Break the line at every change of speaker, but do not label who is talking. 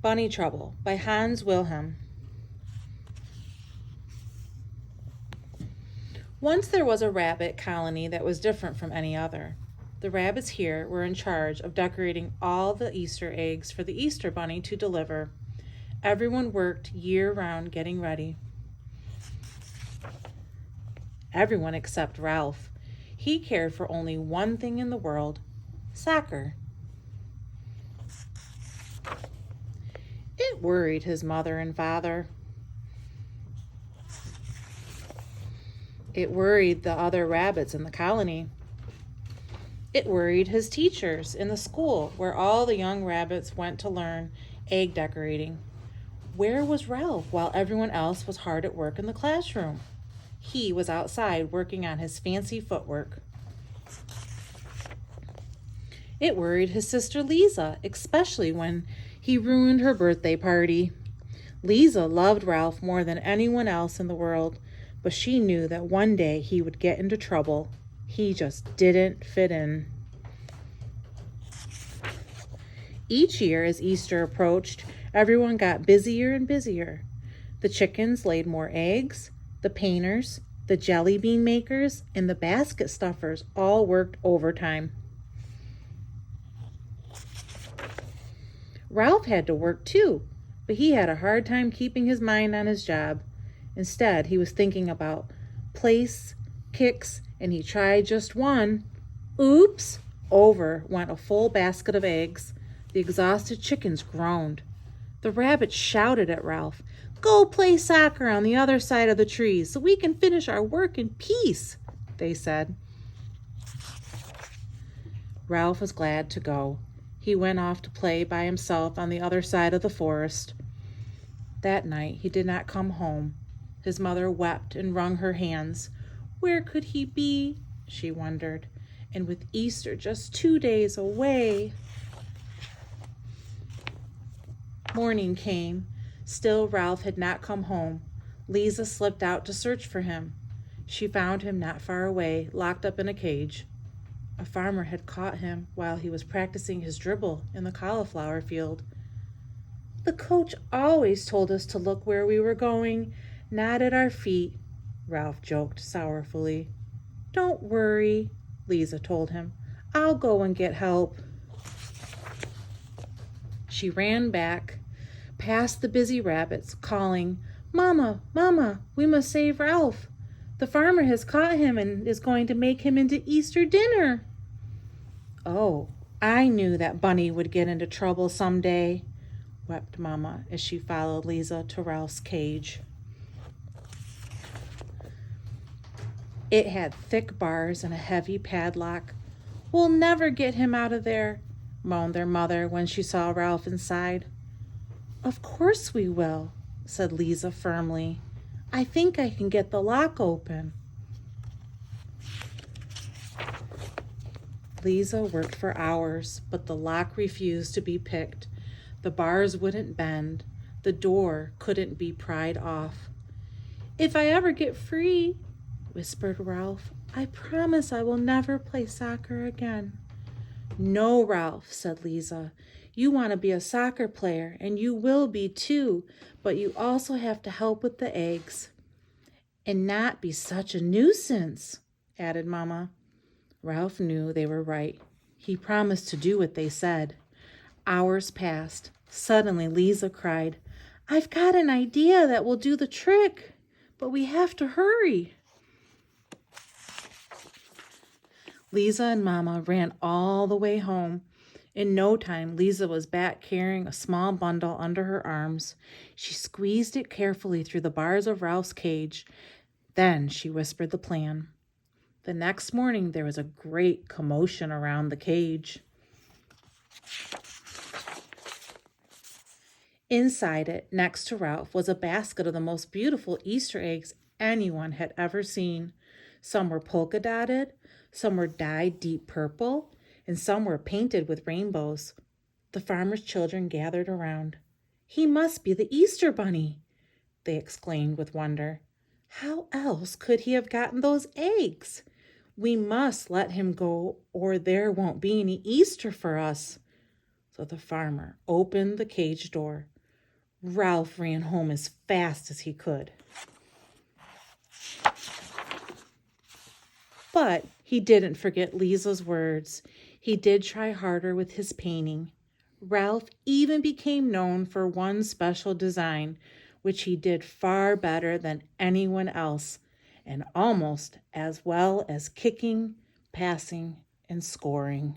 Bunny Trouble by Hans Wilhelm. Once there was a rabbit colony that was different from any other. The rabbits here were in charge of decorating all the Easter eggs for the Easter Bunny to deliver. Everyone worked year-round getting ready. Everyone except Ralph. He cared for only one thing in the world: soccer. It worried his mother and father. It worried the other rabbits in the colony. It worried his teachers in the school where all the young rabbits went to learn egg decorating. Where was Ralph while everyone else was hard at work in the classroom? He was outside working on his fancy footwork. It worried his sister Lisa, especially when he ruined her birthday party. Lisa loved Ralph more than anyone else in the world, but she knew that one day he would get into trouble. He just didn't fit in. Each year as Easter approached, everyone got busier and busier. The chickens laid more eggs. The painters, the jelly bean makers, and the basket stuffers all worked overtime. Ralph had to work too, but he had a hard time keeping his mind on his job. Instead, he was thinking about place, kicks, and he tried just one. Oops! Over went a full basket of eggs. The exhausted chickens groaned. The rabbits shouted at Ralph, "Go play soccer on the other side of the trees so we can finish our work in peace," they said. Ralph was glad to go. He went off to play by himself on the other side of the forest. That night he did not come home. His mother wept and wrung her hands. Where could he be? She wondered. And with Easter just 2 days away. Morning came. Still Ralph had not come home. Lisa slipped out to search for him. She found him not far away, locked up in a cage. A farmer had caught him while he was practicing his dribble in the cauliflower field. "The coach always told us to look where we were going, not at our feet," Ralph joked sorrowfully. "Don't worry," Lisa told him. "I'll go and get help." She ran back, past the busy rabbits, calling, "Mama, Mama, we must save Ralph. The farmer has caught him and is going to make him into Easter dinner." "Oh, I knew that Bunny would get into trouble someday," wept Mama as she followed Lisa to Ralph's cage. It had thick bars and a heavy padlock. "We'll never get him out of there," moaned their mother when she saw Ralph inside. "Of course we will," said Lisa firmly. "I think I can get the lock open." Lisa worked for hours, but the lock refused to be picked. The bars wouldn't bend. The door couldn't be pried off. "If I ever get free," whispered Ralph, "I promise I will never play soccer again." "No, Ralph," said Lisa. "You want to be a soccer player, and you will be too, but you also have to help with the eggs." "And not be such a nuisance," added Mama. Ralph knew they were right. He promised to do what they said. Hours passed. Suddenly Lisa cried, "I've got an idea that will do the trick, but we have to hurry." Lisa and Mama ran all the way home. In no time, Lisa was back carrying a small bundle under her arms. She squeezed it carefully through the bars of Ralph's cage. Then she whispered the plan. The next morning, there was a great commotion around the cage. Inside it, next to Ralph, was a basket of the most beautiful Easter eggs anyone had ever seen. Some were polka-dotted, some were dyed deep purple, and some were painted with rainbows. The farmer's children gathered around. "He must be the Easter Bunny," they exclaimed with wonder. "How else could he have gotten those eggs? We must let him go or there won't be any Easter for us." So the farmer opened the cage door. Ralph ran home as fast as he could. But he didn't forget Lisa's words. He did try harder with his painting. Ralph even became known for one special design, which he did far better than anyone else, and almost as well as kicking, passing, and scoring.